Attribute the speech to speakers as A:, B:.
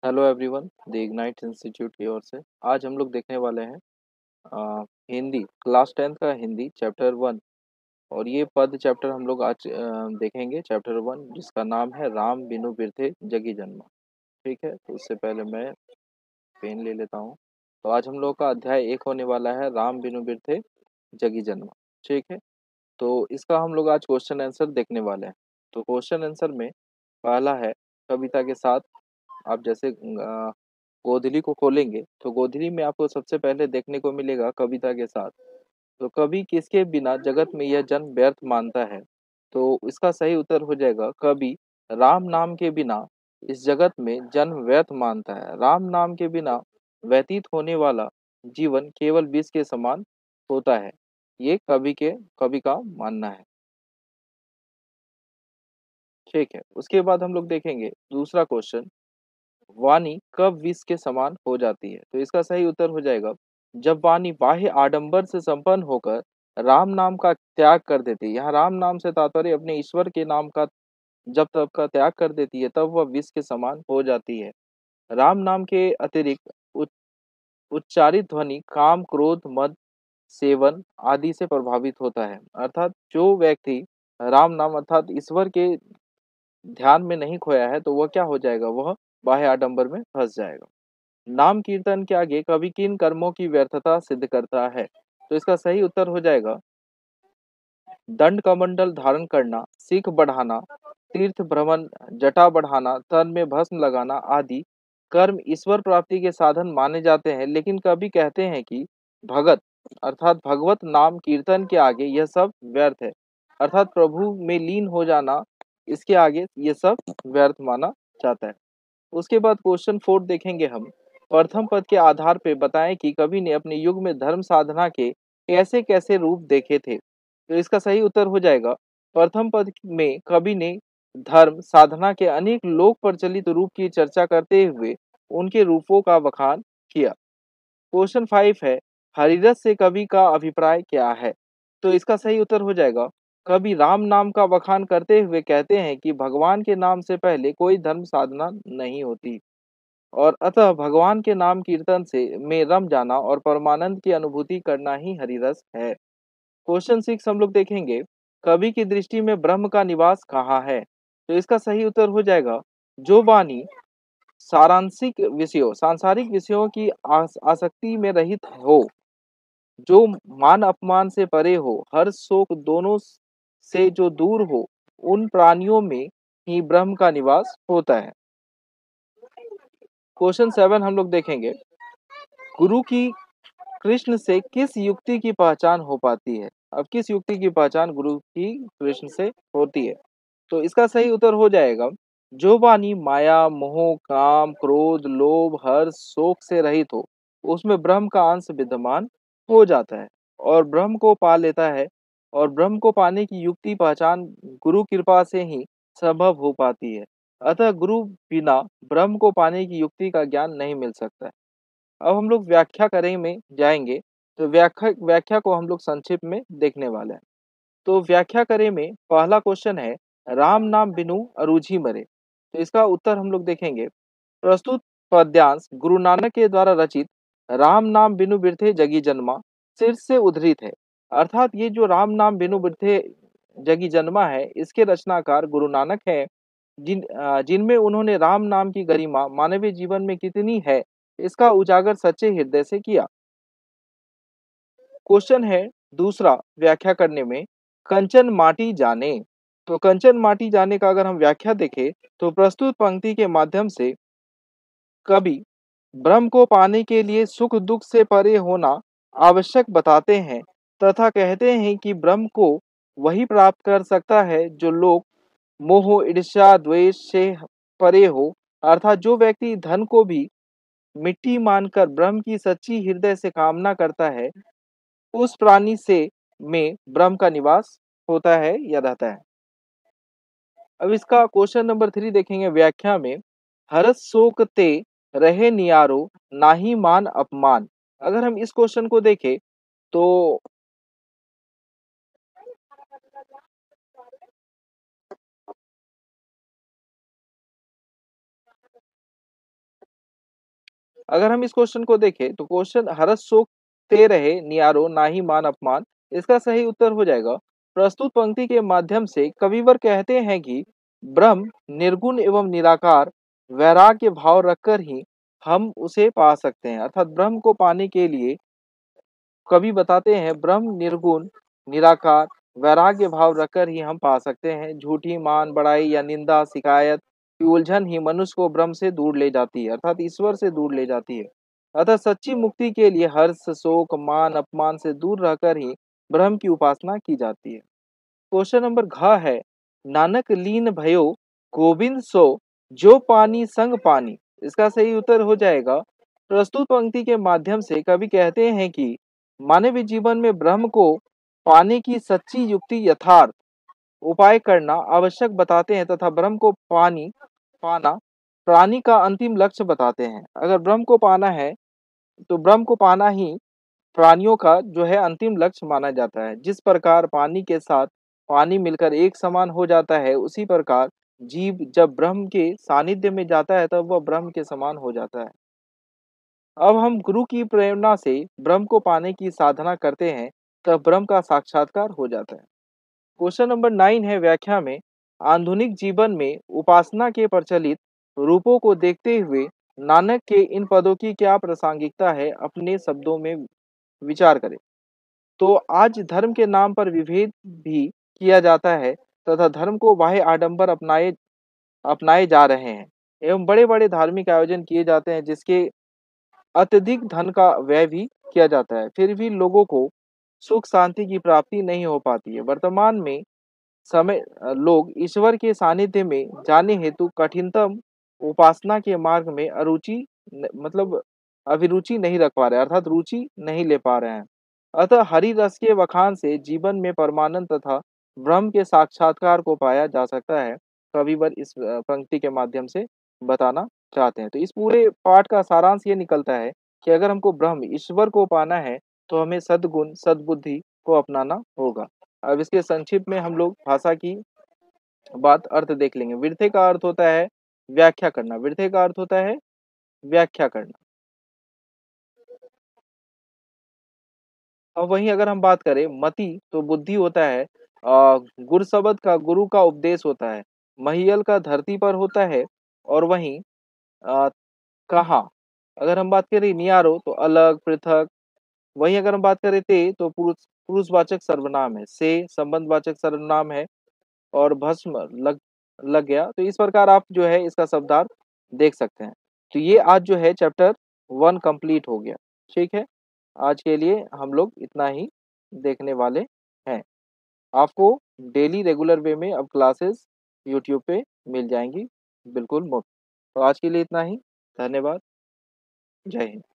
A: Hello everyone, the ignite institute की ओर से आज हम लोग देखने वाले हैं हिंदी क्लास 10th का हिंदी चैप्टर 1। और ये पद चैप्टर हम लोग आज देखेंगे चैप्टर 1, जिसका नाम है राम बिनु बिरथे जगी जन्मा। ठीक है, तो उससे पहले मैं पेन ले लेता हूँ। तो आज हम लोग का अध्याय 1 होने वाला है राम बिनु बिरथे जगी जन्मा। ठीक है, तो इसका हम लोग आज क्वेश्चन आंसर देखने वाले हैं। तो क्वेश्चन आंसर में पहला है कविता के साथ। आप जैसे गोधली को खोलेंगे तो गोधली में आपको सबसे पहले देखने को मिलेगा कविता के साथ। तो कवि किसके बिना जगत में यह जन्म व्यर्थ मानता है। तो इसका सही उत्तर हो जाएगा कवि राम नाम के बिना इस जगत में जन्म व्यर्थ मानता है। राम नाम के बिना व्यतीत होने वाला जीवन केवल विष के समान होता है। ये कवि का मानना है। ठीक है, उसके बाद हम लोग देखेंगे दूसरा क्वेश्चन। वाणी कब विष के समान हो जाती है। तो इसका सही उत्तर हो जाएगा जब वाणी बाह्य आडंबर से संपन्न होकर राम नाम का त्याग कर देती है। यहाँ राम नाम से तात्पर्य अपने ईश्वर के नाम का जब तब का त्याग कर देती है, तब वह विष के समान हो जाती है। राम नाम के अतिरिक्त उच्चारित ध्वनि काम क्रोध मद सेवन आदि से प्रभावित होता है। अर्थात जो व्यक्ति राम नाम अर्थात ईश्वर के ध्यान में नहीं खोया है, तो वह क्या हो जाएगा, वह बाह्य आडंबर में फंस जाएगा। नाम कीर्तन के आगे कवि किन कर्मों की व्यर्थता सिद्ध करता है। तो इसका सही उत्तर हो जाएगा दंड कमंडल धारण करना, सीख बढ़ाना, तीर्थ भ्रमण, जटा बढ़ाना, तन में भस्म लगाना आदि कर्म ईश्वर प्राप्ति के साधन माने जाते हैं। लेकिन कवि कहते हैं कि भगत अर्थात भगवत नाम कीर्तन के आगे यह सब व्यर्थ है। अर्थात प्रभु में लीन हो जाना, इसके आगे ये सब व्यर्थ माना जाता है। उसके बाद क्वेश्चन 4 देखेंगे हम। प्रथम पद के आधार पर बताएं कि कवि ने अपने युग में धर्म साधना के कैसे कैसे रूप देखे थे। तो इसका सही उत्तर हो जाएगा प्रथम पद में कवि ने धर्म साधना के अनेक लोक प्रचलित रूप की चर्चा करते हुए उनके रूपों का बखान किया। क्वेश्चन 5 है हरिरस से कवि का अभिप्राय क्या है। तो इसका सही उत्तर हो जाएगा कवि राम नाम का बखान करते हुए कहते हैं कि भगवान के नाम से पहले कोई धर्म साधना नहीं होती, और अतः भगवान के नाम कीर्तन से में रम जाना और परमानंद की अनुभूति करना ही हरिरस है। क्वेश्चन 6 हम लोग देखेंगे कवि की दृष्टि में ब्रह्म का निवास कहाँ है। तो इसका सही उत्तर हो जाएगा जो वाणी सारांशिक विषयों सांसारिक विषयों की आसक्ति में रहित हो, जो मान अपमान से परे हो, हर शोक दोनों से जो दूर हो, उन प्राणियों में ही ब्रह्म का निवास होता है। क्वेश्चन 7 हम लोग देखेंगे गुरु की कृष्ण से किस युक्ति की पहचान हो पाती है। अब किस युक्ति की पहचान गुरु की कृष्ण से होती है। तो इसका सही उत्तर हो जाएगा जो वाणी माया मोह काम क्रोध लोभ हर्ष शोक से रहित हो, उसमें ब्रह्म का अंश विद्यमान हो जाता है और ब्रह्म को पा लेता है। और ब्रह्म को पाने की युक्ति पहचान गुरु कृपा से ही संभव हो पाती है। अतः गुरु बिना ब्रह्म को पाने की युक्ति का ज्ञान नहीं मिल सकता है। अब हम लोग व्याख्या करें में जाएंगे। तो व्याख्या व्याख्या को हम लोग संक्षिप्त में देखने वाले हैं। तो व्याख्या करें में पहला क्वेश्चन है राम नाम बिनु अरुझि मरे। तो इसका उत्तर हम लोग देखेंगे प्रस्तुत पद्यांश गुरु नानक के द्वारा रचित राम नाम बिनु बिरथे जगी जन्मा शीर्ष से उद्धृत है। अर्थात ये जो राम नाम बिनु बिरथे जगी जन्मा है, इसके रचनाकार गुरु नानक है, जिनमें उन्होंने राम नाम की गरिमा मानवीय जीवन में कितनी है, इसका उजागर सच्चे हृदय से किया। क्वेश्चन है दूसरा व्याख्या करने में कंचन माटी जाने। तो कंचन माटी जाने का अगर हम व्याख्या देखें तो प्रस्तुत पंक्ति के माध्यम से कवि ब्रह्म को पाने के लिए सुख दुख से परे होना आवश्यक बताते हैं तथा कहते हैं कि ब्रह्म को वही प्राप्त कर सकता है जो लोग मोह ईर्ष्या द्वेष से परे हो। अर्थात जो व्यक्ति धन को भी मिट्टी मानकर ब्रह्म की सच्ची हृदय से कामना करता है, उस प्राणी से में ब्रह्म का निवास होता है या रहता है। अब इसका क्वेश्चन नंबर 3 देखेंगे व्याख्या में हरस शोक ते रहे नियारो नाही मान अपमान। अगर हम इस क्वेश्चन को देखें तो अगर हम इस क्वेश्चन को देखें तो क्वेश्चन हरस शोक ते रहे नियारो नाही मान अपमान, इसका सही उत्तर हो जाएगा प्रस्तुत पंक्ति के माध्यम से कविवर कहते हैं कि ब्रह्म निर्गुण एवं निराकार वैराग्य भाव रखकर ही हम उसे पा सकते हैं। अर्थात ब्रह्म को पाने के लिए कवि बताते हैं ब्रह्म निर्गुण निराकार वैराग्य भाव रखकर ही हम पा सकते हैं। झूठी मान बढ़ाई या निंदा शिकायत की उलझन ही मनुष्य को ब्रह्म से दूर ले जाती है, अर्थात ईश्वर से दूर ले जाती है। अतः सच्ची मुक्ति के लिए हर्ष शोक मान अपमान से दूर रहकर ही ब्रह्म की उपासना की जाती है। क्वेश्चन नंबर घ है, नानक लीन भयो गोविंद सो जो पानी संग पानी, इसका सही उत्तर हो जाएगा प्रस्तुत पंक्ति के माध्यम से कवि कहते हैं कि मानवीय जीवन में ब्रह्म को पाने की सच्ची युक्ति यथार्थ उपाय करना आवश्यक बताते हैं तथा ब्रह्म को पाना प्राणी का अंतिम लक्ष्य बताते हैं। अगर ब्रह्म को पाना है तो ब्रह्म को पाना ही प्राणियों का जो है अंतिम लक्ष्य माना जाता है। जिस प्रकार पानी के साथ पानी मिलकर एक समान हो जाता है, उसी प्रकार जीव जब ब्रह्म के सानिध्य में जाता है तब वह ब्रह्म के समान हो जाता है। अब हम गुरु की प्रेरणा से ब्रह्म को पाने की साधना करते हैं, तब ब्रह्म का साक्षात्कार हो जाता है। क्वेश्चन नंबर 9 है व्याख्या में, आधुनिक जीवन में उपासना के प्रचलित रूपों को देखते हुए नानक के इन पदों की क्या प्रासंगिकता है, अपने शब्दों में विचार करें। तो आज धर्म के नाम पर विभेद भी किया जाता है तथा धर्म को बाह्य आडंबर अपनाए अपनाए जा रहे हैं एवं बड़े-बड़े धार्मिक आयोजन किए जाते हैं जिसके अत्यधिक धन का व्यय भी किया जाता है। फिर भी लोगों को सुख शांति की प्राप्ति नहीं हो पाती है। वर्तमान में लोग ईश्वर के सानिध्य में जाने हेतु कठिनतम उपासना के मार्ग में मतलब अभिरुचि नहीं रख पा रहे हैं, अर्थात रुचि नहीं ले पा रहे हैं। अतः हरि रस के बखान से जीवन में परमानंद तथा ब्रह्म के साक्षात्कार को पाया जा सकता है, कविवर इस पंक्ति के माध्यम से बताना चाहते हैं। तो इस पूरे पाठ का सारांश ये निकलता है कि अगर हमको ब्रह्म ईश्वर को पाना है तो हमें सद्गुण सद्बुद्धि को अपनाना होगा। अब इसके संक्षिप्त में हम लोग भाषा की बात अर्थ देख लेंगे। विरथे का अर्थ होता है व्याख्या करना, विरथे का अर्थ होता है व्याख्या करना। अब वहीं अगर हम बात करें मति तो बुद्धि होता है, गुर शब्द का गुरु का उपदेश होता है, महियल का धरती पर होता है और वहीं अ, कहाँ अगर हम बात करें नियारो तो अलग पृथक, वहीं अगर हम बात करें ते तो पुरुषवाचक सर्वनाम है, से संबंधवाचक सर्वनाम है और भस्म लग गया। तो इस प्रकार आप जो है इसका शब्दार्थ देख सकते हैं। तो ये आज जो है चैप्टर 1 कंप्लीट हो गया। ठीक है, आज के लिए हम लोग इतना ही देखने वाले हैं। आपको डेली रेगुलर वे में अब क्लासेस यूट्यूब पे मिल जाएंगी बिल्कुल मुफ्त। तो आज के लिए इतना ही। धन्यवाद। जय हिंद।